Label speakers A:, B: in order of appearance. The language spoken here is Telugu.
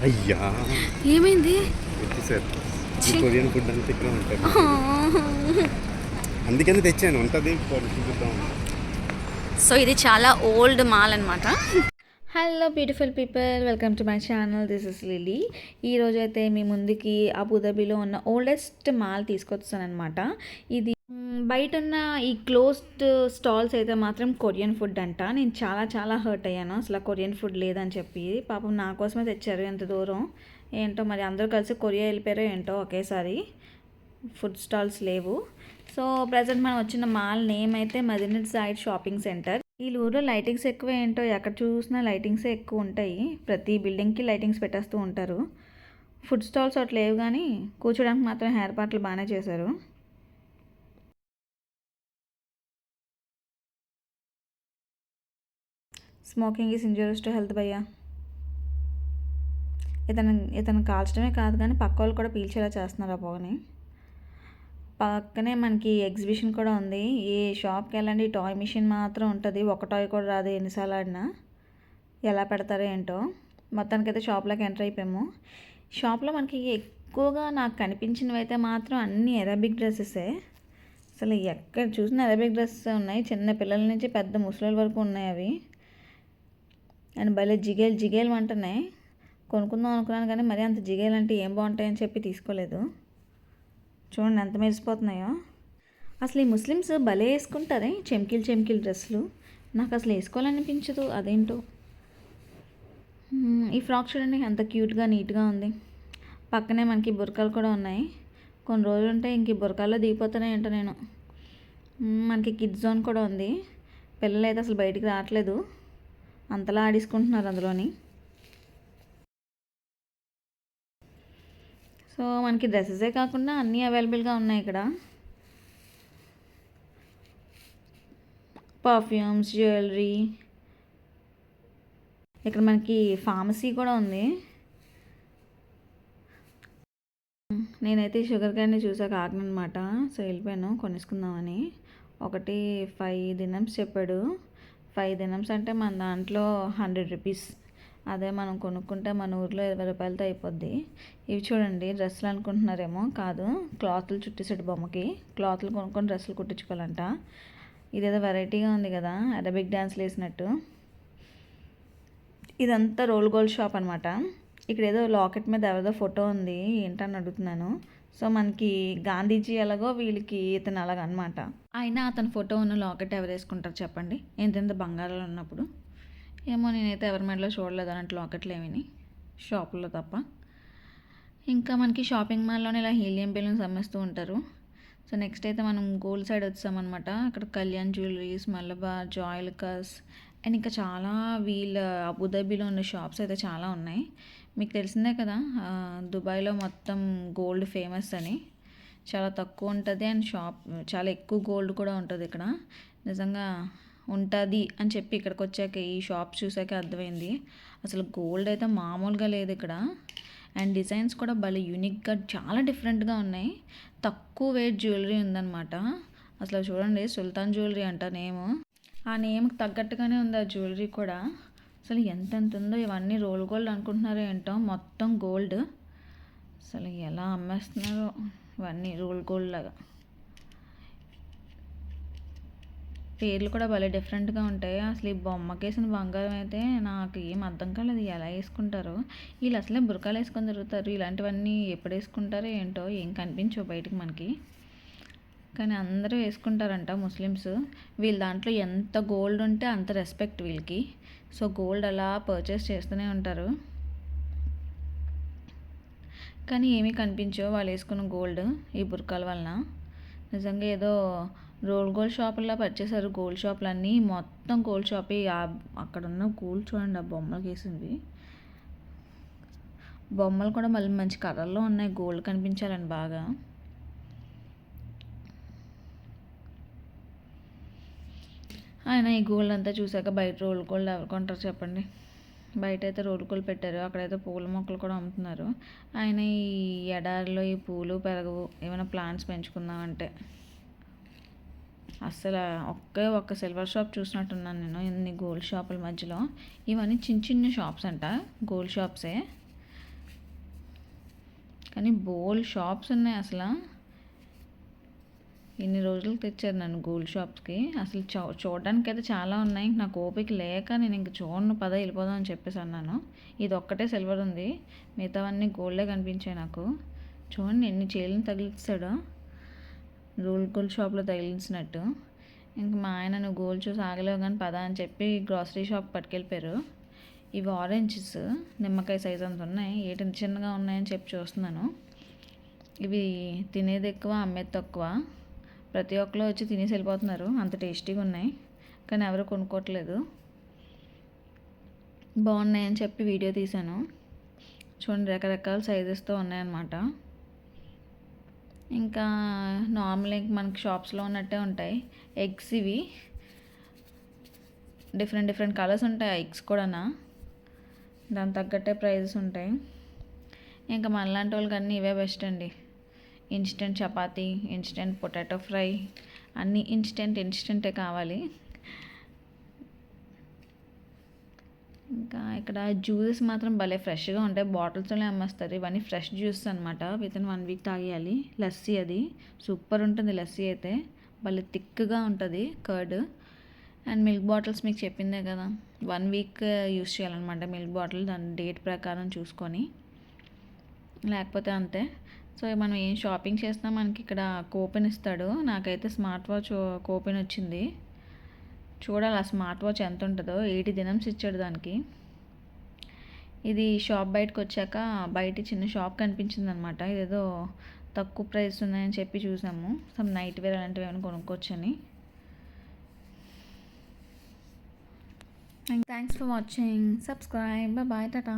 A: అయ్యా
B: ఏమైంది?
A: వచ్చేసారు. ఈ కొరియన్ ఫుడ్ అంతా ఇక్కడ ఉంటుంది, అందుకని తెచ్చాను. ఉంటుంది చూపిద్దాం.
B: సో ఇది చాలా ఓల్డ్ మాల్ అనమాట. Hello beautiful people, welcome to my channel. This is Lily. ఈరోజు అయితే మీ ముందుకి అబుదాబిలో ఉన్న ఓల్డెస్ట్ మాల్ తీసుకొచ్చానమాట. ఇది బయట ఉన్న ఈ క్లోజ్డ్ స్టాల్స్ అయితే మాత్రం కొరియన్ ఫుడ్ అంట. నేను చాలా చాలా హర్ట్ అయ్యాను, అసలు కొరియన్ ఫుడ్ లేదని చెప్పి. పాపం నా కోసమే తెచ్చారు ఎంత దూరం. ఏంటో మరి అందరూ కలిసి కొరియా వెళ్ళిపోయారో ఏంటో ఒకేసారి. ఫుడ్ స్టాల్స్ లేవు. సో ప్రజెంట్ మనం వచ్చిన మాల్ నేమ్ అయితే మదీనా సైడ్ షాపింగ్ సెంటర్. ఈ ఊరిలో లైటింగ్స్ ఎక్కువ ఏంటో, ఎక్కడ చూసినా లైటింగ్సే ఎక్కువ ఉంటాయి. ప్రతి బిల్డింగ్కి లైటింగ్స్ పెట్టేస్తూ ఉంటారు. ఫుడ్ స్టాల్స్ అట్లా లేవు, కానీ కూర్చోడానికి మాత్రం ఏర్పాట్లు బాగానే చేశారు. Smoking is injurious to health భయ్యా. ఇతను కాల్చడమే కాదు కానీ పక్క వాళ్ళు కూడా పీల్చేలా చేస్తున్నారు ఆ పొగని. పక్కనే మనకి ఎగ్జిబిషన్ కూడా ఉంది. ఏ షాప్కి వెళ్ళండి టాయ్ మిషన్ మాత్రం ఉంటుంది. ఒక టాయ్ కూడా రాదు ఎన్నిసార్లు ఆడినా. ఎలా పెడతారో ఏంటో. మొత్తానికైతే షాప్లోకి ఎంటర్ అయిపోయాము. షాప్లో మనకి ఎక్కువగా నాకు కనిపించినవి అయితే మాత్రం అన్నీ అరబిక్ డ్రెస్సెసే. అసలు ఎక్కడ చూసినా అరబిక్ డ్రెస్సెస్ ఉన్నాయి. చిన్న పిల్లల నుంచి పెద్ద ముసలి వరకు ఉన్నాయి అవి. అండ్ భలే జిగేలు అంటున్నాయి. కొనుక్కుందాం అనుకున్నాను కానీ మరీ అంత జిగేలు అంటే ఏం బాగుంటాయని చెప్పి తీసుకోలేదు. చూడండి ఎంత మెరిసిపోతున్నాయో. అసలు ఈ ముస్లిమ్స్ భలే వేసుకుంటారే చెమ్కీలు డ్రెస్సులు. నాకు అసలు వేసుకోవాలనిపించదు, అదేంటో. ఈ ఫ్రాక్ చూడండి ఎంత క్యూట్గా నీట్గా ఉంది. పక్కనే మనకి బుర్కాలు కూడా ఉన్నాయి. కొన్ని రోజులు ఉంటే ఇంక బుర్కాల్లో దిగిపోతానే ఏంటో నేను. మనకి కిడ్స్ జోన్ కూడా ఉంది. పిల్లలు అయితే అసలు బయటికి రావట్లేదు, అంతలా ఆడేసుకుంటున్నారు అందులోని. సో మనకి డ్రెస్సెసే కాకుండా అన్నీ అవైలబుల్గా ఉన్నాయి ఇక్కడ. Perfumes, jewellery. ఇక్కడ మనకి ఫార్మసీ కూడా ఉంది. నేనైతే షుగర్ క్యాన్ని చూసాక ఆగనమాట. సో వెళ్ళిపోయాను కొనేసుకుందామని. ఒకటి 5 దినమ్స్ చెప్పాడు. 5 దినమ్స్ అంటే మన దాంట్లో 100 రూపీస్. అదే మనం కొనుక్కుంటే మన ఊర్లో 20 రూపాయలతో అయిపోద్ది. ఇవి చూడండి డ్రెస్సులు అనుకుంటున్నారేమో, కాదు క్లాత్లు చుట్టేసాడు బొమ్మకి. క్లాత్లు కొనుక్కొని డ్రెస్సులు కుట్టించుకోవాలంట. ఇదేదో వెరైటీగా ఉంది కదా, అరబిక్ డ్యాన్స్లు వేసినట్టు. ఇదంతా రోల్ గోల్డ్ షాప్ అనమాట. ఇక్కడ ఏదో లాకెట్ మీద ఎవరిదో ఫోటో ఉంది, ఏంటని అడుగుతున్నాను. సో మనకి గాంధీజీ ఎలాగో వీళ్ళకి ఇతను అలాగనమాట. అయినా అతని ఫోటో ఉన్న లాకెట్ ఎవరు వేసుకుంటారు చెప్పండి, ఎంత బంగారాలు ఉన్నప్పుడు. ఏమో నేనైతే ఎవరి మెడలో చూడలేదు అన్నట్టు లాకెట్లు ఏమిని, షాపుల్లో తప్ప. ఇంకా మనకి షాపింగ్ మాల్లోనే ఇలా హీలియం బెలూన్స్ అమ్మేస్తూ ఉంటారు. సో నెక్స్ట్ అయితే మనం గోల్డ్ సైడ్ వచ్చామన్నమాట. అక్కడ కళ్యాణ్ జ్యువెలరీస్, మలబార్, జాయిలుకాస్ అండ్ ఇంకా చాలా వీళ్ళ అబుదాబిలో ఉన్న షాప్స్ అయితే చాలా ఉన్నాయి. మీకు తెలిసిందే కదా దుబాయ్లో మొత్తం గోల్డ్ ఫేమస్ అని. చాలా తక్కువ ఉంటుంది అండ్ చాలా ఎక్కువ గోల్డ్ కూడా ఉంటుంది ఇక్కడ. నిజంగా ఉంటుంది అని చెప్పి ఇక్కడికి వచ్చాక ఈ షాప్ చూసాక అర్థమైంది. అసలు గోల్డ్ అయితే మామూలుగా లేదు ఇక్కడ. అండ్ డిజైన్స్ కూడా భలే యూనిక్గా చాలా డిఫరెంట్గా ఉన్నాయి. తక్కువ వెయిట్ జ్యువెలరీ ఉందన్నమాట. అసలు చూడండి సుల్తాన్ జ్యువెలరీ అంట నేమ్. ఆ నేమ్కి తగ్గట్టుగానే ఉంది ఆ జ్యువెలరీ కూడా. అసలు ఎంత ఉందో. ఇవన్నీ రోల్ గోల్డ్ అనుకుంటున్నారో ఏంటో, మొత్తం గోల్డ్. అసలు ఎలా అమ్మేస్తున్నారో ఇవన్నీ రోల్ గోల్డ్ లాగా. పేర్లు కూడా భలే డిఫరెంట్గా ఉంటాయి. అసలు ఈ బొమ్మకేసిన బంగారం అయితే నాకు ఏం అర్థం కాలేదు, ఎలా వేసుకుంటారో. వీళ్ళు అసలే బురకాలు వేసుకొని తిరుగుతారు. ఇలాంటివన్నీ ఎప్పుడు వేసుకుంటారో ఏంటో, ఏం కనిపించవు బయటకు మనకి. కానీ అందరూ వేసుకుంటారంట ముస్లిమ్స్. వీళ్ళ దాంట్లో ఎంత గోల్డ్ ఉంటే అంత రెస్పెక్ట్ వీళ్ళకి. సో గోల్డ్ అలా పర్చేస్ చేస్తూనే ఉంటారు. కానీ ఏమీ కనిపించవు వాళ్ళు వేసుకున్న గోల్డ్ ఈ బురకాల వలన. నిజంగా ఏదో రోల్ గోల్డ్ షాపుల్లో పర్చేసారు. గోల్డ్ షాపులు అన్నీ మొత్తం గోల్డ్ షాపే. అక్కడ ఉన్న గోల్డ్ చూడండి, ఆ బొమ్మలు వేసింది. బొమ్మలు కూడా మళ్ళీ మంచి కలర్లో ఉన్నాయి, గోల్డ్ కనిపించాలని బాగా. ఆయన ఈ గోల్డ్ అంతా చూసాక బయట రోల్ గోల్డ్ ఎవరు కొంటారు చెప్పండి. బయట అయితే రోల్ గోల్డ్ పెట్టారు, అక్కడైతే పూల మొక్కలు కూడా అమ్ముతున్నారు. ఆయన ఈ ఎడారిలో ఈ పూలు పెరగవు, ఏమైనా ప్లాంట్స్ పెంచుకుందామంటే. అసలు ఒక్క సిల్వర్ షాప్ చూసినట్టున్నాను నేను ఇన్ని గోల్డ్ షాపుల మధ్యలో. ఇవన్నీ చిన్న షాప్స్ అంట, గోల్డ్ షాప్సే. కానీ బోల్ షాప్స్ ఉన్నాయి అసలు. ఇన్ని రోజులు తెచ్చారు నన్ను గోల్డ్ షాప్స్కి. అసలు చూడడానికి అయితే చాలా ఉన్నాయి. నాకు ఓపిక లేక నేను ఇంక చూడను, పద వెళ్ళిపోదాం అని చెప్పేసి అన్నాను. ఇది ఒక్కటే సిల్వర్ ఉంది, మిగతావన్నీ గోల్డే కనిపించాయి నాకు. చూడండి ఎన్ని చైన్లు తగిలిస్తాడో, గోల్డ్ షాప్లో తగిలించినట్టు. ఇంక మా ఆయన నువ్వు గోల్డ్ చూసి ఆగలేవు కానీ పద అని చెప్పి గ్రాసరీ షాప్ పట్టుకెళ్ళిపోయారు. ఇవి ఆరెంజెస్ నిమ్మకాయ సైజ్ అంత ఉన్నాయి, ఏటి చిన్నగా ఉన్నాయని చెప్పి చూస్తున్నాను. ఇవి తినేది ఎక్కువ, అమ్మేది తక్కువ. ప్రతి ఒక్కరు వచ్చి తినేసి వెళ్ళిపోతున్నారు, అంత టేస్టీగా ఉన్నాయి. కానీ ఎవరు కొనుక్కోవట్లేదు. బాగున్నాయని చెప్పి వీడియో తీశాను. చూడండి రకరకాల సైజెస్తో ఉన్నాయన్నమాట. ఇంకా నార్మల్ మనకి షాప్స్లో ఉన్నట్టే ఉంటాయి. ఎగ్స్ ఇవి డిఫరెంట్ కలర్స్ ఉంటాయి. ఎగ్స్ కూడా దాని తగ్గట్టే ప్రైజెస్ ఉంటాయి. ఇంకా మనలాంటి వాళ్ళకి అన్నీ ఇవే బెస్ట్ అండి. Instant chapati, instant potato fry, అన్నీ ఇన్స్టెంటే కావాలి. ఇంకా ఇక్కడ జ్యూసెస్ మాత్రం భలే ఫ్రెష్గా ఉంటాయి, బాటిల్స్లోనే అమ్మేస్తారు. ఇవన్నీ ఫ్రెష్ జ్యూస్ అనమాట, వితిన్ 1 వీక్ తాగేయాలి. లస్సీ అది సూపర్ ఉంటుంది. లస్సీ అయితే భలే థిక్గా ఉంటుంది కర్డ్. అండ్ మిల్క్ బాటిల్స్ మీకు చెప్పిందే కదా, 1 వీక్ యూస్ చేయాలన్నమాట మిల్క్ బాటిల్, దాని డేట్ ప్రకారం చూసుకొని, లేకపోతే అంతే. సో మనం ఏం షాపింగ్ చేసినా మనకి ఇక్కడ కూపెన్ ఇస్తాడు. నాకైతే స్మార్ట్ వాచ్ కూపెన్ వచ్చింది. చూడాలి ఆ స్మార్ట్ వాచ్ ఎంత ఉంటుందో. 80 dirhams ఇచ్చాడు దానికి. ఇది షాప్ బయటకు వచ్చాక బయట చిన్న షాప్ కనిపించింది అనమాట. ఇదేదో తక్కువ ప్రైస్ ఉన్నాయని చెప్పి చూసాము. సమ్ నైట్ వేర్ అలాంటివి ఏమైనా కొనుక్కోవచ్చని. Thanks for watching. Subscribe. Bye Tata.